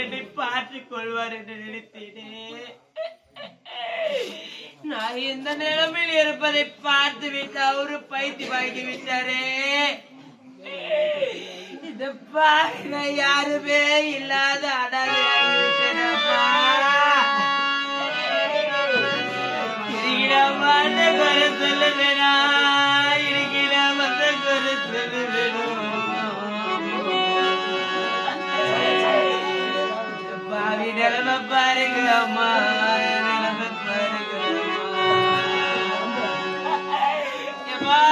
என்னை பார்த்துக் கொள்வார் என்று நினைத்தேனே. நான் இந்த நிலைமையில் இருப்பதை பார்த்து விட்டு அவரு பைத்தியமாகி விட்டாரே. இந்த பாருங்க யாருமே இல்லாத அனாதையாகி விட்டேனப்பா. வந்த குறை சொல்ல வேணாம், இருக்கிற வந்த குறை சொல்ல வேணும். பாவி நிலைமை பாருங்க அம்மா, நிலைமை பாருங்க அம்மா.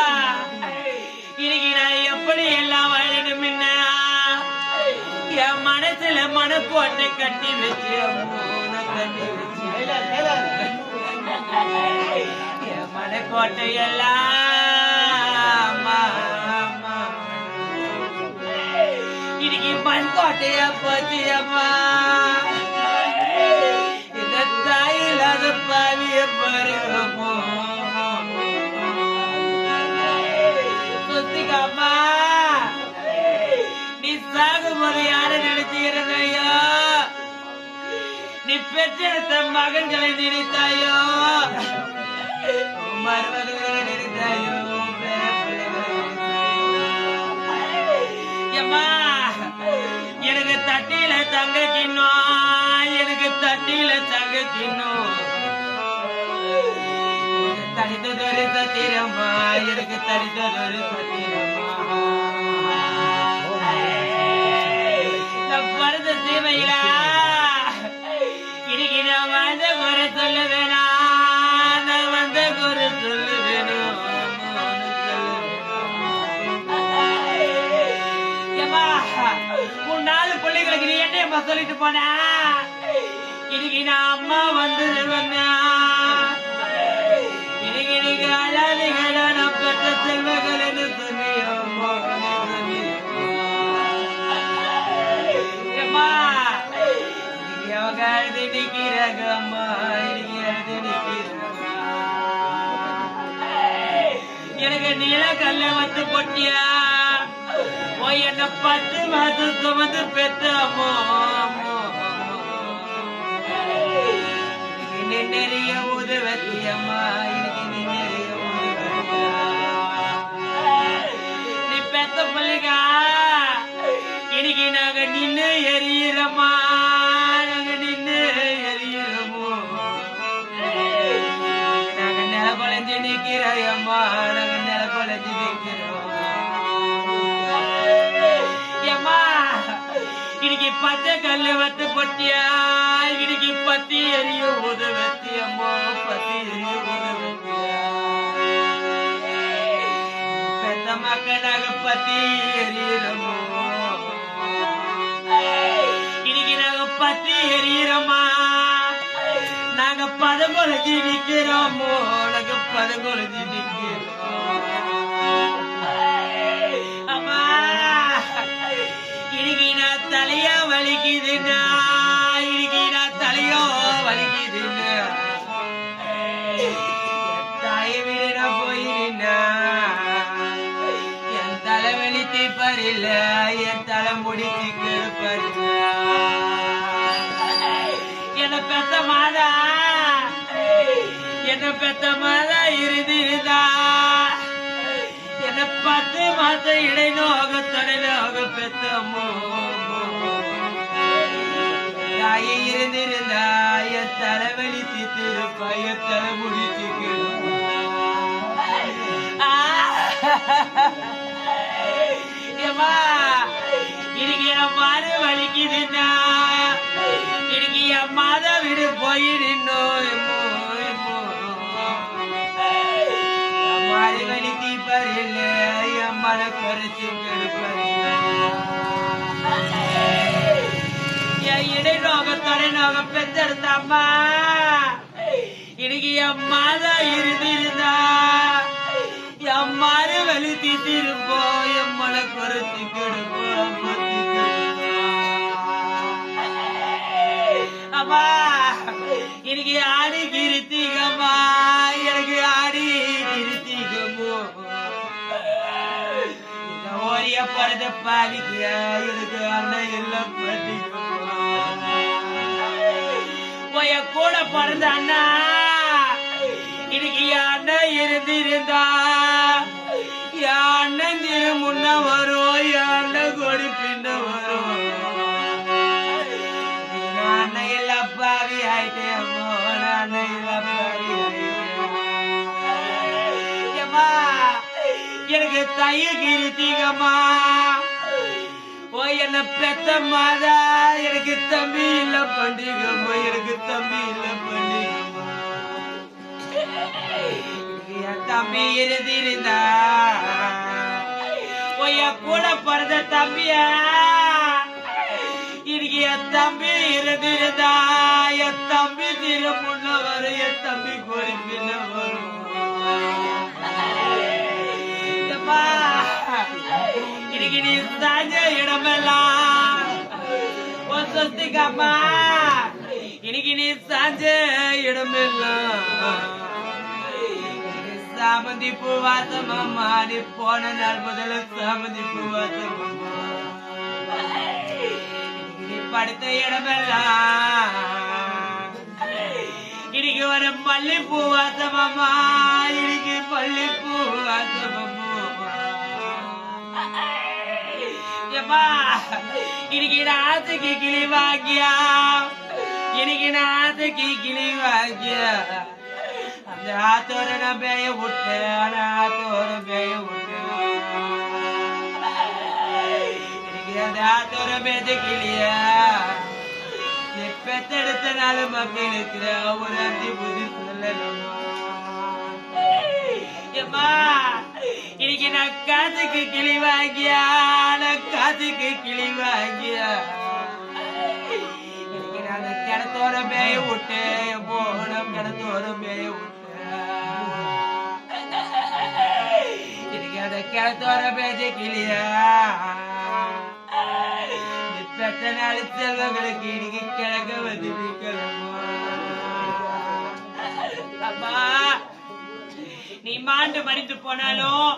இன்னைக்கு நான் எப்படி எல்லாம் வாழணும், என்ன என் மனசுல மனக்கோட்டை கட்டி வச்சு கட்டி வச்சு என் மனக்கோட்டை எல்லாம் இன்னைக்கு மண்கோட்டையா போச்சு அம்மா. இந்த தாய் இல்லாத பாவிய பாருங்கம்மா. சுத்திகாமா நீ சாகும்போது யாரை நினைச்சுக்கிறதையோ, நீ பெற்றெடுத்த மகன்களை நினைத்தாயோ, மருமகளை நினைத்தாயோ, அம்மா எனக்கு தட்டியில தங்க கிண்ணோம், எனக்கு தட்டியில தங்க கிண்ணோம் தடித்ததொரு சத்திரம்மா, எனக்கு தடித்ததொரு சத்திரம்மா. பரத சேவையில இன்னைக்கு நான் வந்த குறை சொல்ல வேணாம், நான் வந்த குறை சொல்ல வேணும். உன் 4 பிள்ளைகளுக்கு நீ என்ன சொல்லிட்டு போன, இன்னைக்கு நான் அம்மா வந்து இன்னைக்கு நீங்க அழாதீங்களா, நான் பெற்ற செல்வங்கள் என்று சொன்னியம்மா. அவங்க அழுது நிற்கிறாங்க அம்மா, இன்னைக்கு அழுது நிற்கிறாங்க. எனக்கு நீலக்கல்ல வந்து பொட்டியா போய் என்ன 10 மாதம் சுமந்து பெற்ற அம்மா. இன்னைக்கு நிறைய உதவத்தி அம்மா, இன்னைக்கு நிறைய உதவத்தியா. நீ பெத்த பிள்ளைங்க இன்னைக்கு நாங்க நின்று எரியிறோமா, நாங்க நின்று எரியிறோமோ. நாங்க நில குலைஞ்சு நிற்கிறோம் அம்மா, நாங்க நில குலைஞ்சு நிற்கிறோம். இன்னைக்கு பச்சை கல்லு வத்து பொட்டியா, இன்னைக்கு பத்தி எரிய உதவத்தி அம்மா, பத்தி எரிய உதவத்தியா. பெத்த மக்களாக பத்தி எரியறோமோ, இன்னைக்கு நாங்க பத்தி எரியறோமா, நாங்க பதங்கொலைஞ்சி நிக்கிறோமோ, நாங்க பதங்கொலைஞ்சி நிக்கிறோம். அம்மா இன்னைக்கு நான் தலையா வலிக்குதுன்னா, இன்னைக்கு நான் தலையோ வலிக்குதுன்னா, தாயை விட நான் போயிருந்தா என் தலை வலித்து பறில, என் தலை முடிச்சு கெடுப்பறில. என்ன பெத்த மாதா, என்ன பெத்த மாதா இருந்திருந்தா என்ன 10 மாதம் இடை நோக தொடராக பெத்த தாயை இருந்திருந்தா என் தலைவலி தீர்த்திருப்பா, என் தலை முடிச்சு இன்னைக்கு என் மாறு வலிக்குதுன்னா, இன்னைக்கு என் மாதா வீடு போய் நின்னோம். மாறி வலி தீப்பறில்ல, என் மன குறைச்சு கெடுப்பறில்ல. என் இடை நோகம் தொடை நோகம் பெற்றெடுத்த அம்மா, இன்னைக்கு என் மாதா இருந்திருந்தா என் மாறு வலி தீத்திருப்போம், என் மன குறைச்சு கெடுப்போம். அம்மா இன்னைக்கு ஆடி கிருத்திகம்மா, எனக்கு ஆடி கிருத்திகமோ. இந்த ஓரிய படுத்த பாதிக்கு எனக்கு அண்ணன் எல்லாம் போய கூட பிறந்த அண்ணா இன்னைக்கு என் அண்ணன் இருந்திருந்தா என் அண்ணன் திரு முன்ன வரும் என் அண்ணன் கொடி பின்ன வரும் அண்ணன் எல்லாம் பாவி ஆயிட்டேன் அண்ணன் எல்லாம் பாவி ஆயிட்டேம்மா எனக்கு தைய கிருத்திகம்மா ஓ என்ன பெத்த மாதா எனக்கு தம்பி இல்ல பண்டிகம்மா எனக்கு தம்பி இல்ல பண்டிகம்மா என் தம்பி இருந்திருந்தா ஓ என் கூட பிறந்த தம்பியா இன்னைக்கு என் தம்பி இருந்திருந்தா என் தம்பி திரு முன்ன வரும் என் தம்பி கோரி பின்ன வரும் இன்னைக்கு நீ சாஞ்ச இடமெல்லாம் சொஸ்திகம்மா இன்னைக்கு நீ சாஞ்ச இடமெல்லாம் சாமந்தி பூவாசமம்மா நீ போன நாள் முதல்ல சாமந்தி பூவாசமம்மா நீ படுத்த இடமெல்லாம் இன்னைக்கு ஒரு மல்லி பூவாசமம்மா இன்னைக்கு பள்ளி பூவாசமம்மா இன்னைக்கு நாத்துக்கு கிளி வாங்கியா இன்னைக்கு நாத்துக்கு கிளி வாங்கியா அந்த ஆத்தோர நான் பேய விட்டேன் ஆத்தோர பேய விட்டேன் இன்னைக்கு அந்த ஆத்தோர பேத கிளியா நீ பெத்தெடுத்த நாள் மக்களுக்கு ஒரு அந்தி புதி சொல்லணுமா இன்னைக்கு நான் காதுக்கு கிளி வாங்கியா நான் காதுக்கு கிளி வாங்கியா இன்னைக்கு நான் கிணத்தோர பேய விட்டேன் போன கிணத்தோர பேய விட்டேன் இன்னைக்கு அந்த கிணத்தோர பேஜ கிளியா பெத்த நாள் செல்வங்களுக்கு இன்னைக்கு கிழக்க வந்து அம்மா நீ மாண்டு மடித்து போனாலும்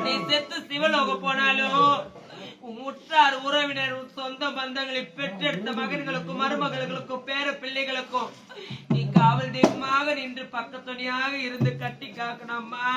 நீ செத்து சிவலோக போனாலும் உற்றார் உறவினர் சொந்த பந்தங்களை பெற்றெடுத்த மகன்களுக்கும் மருமகளுக்கும் பேர பிள்ளைகளுக்கும் நீ காவல் தெய்வமாக நின்று பக்கத்துணையாக இருந்து கட்டி காக்கணும்மா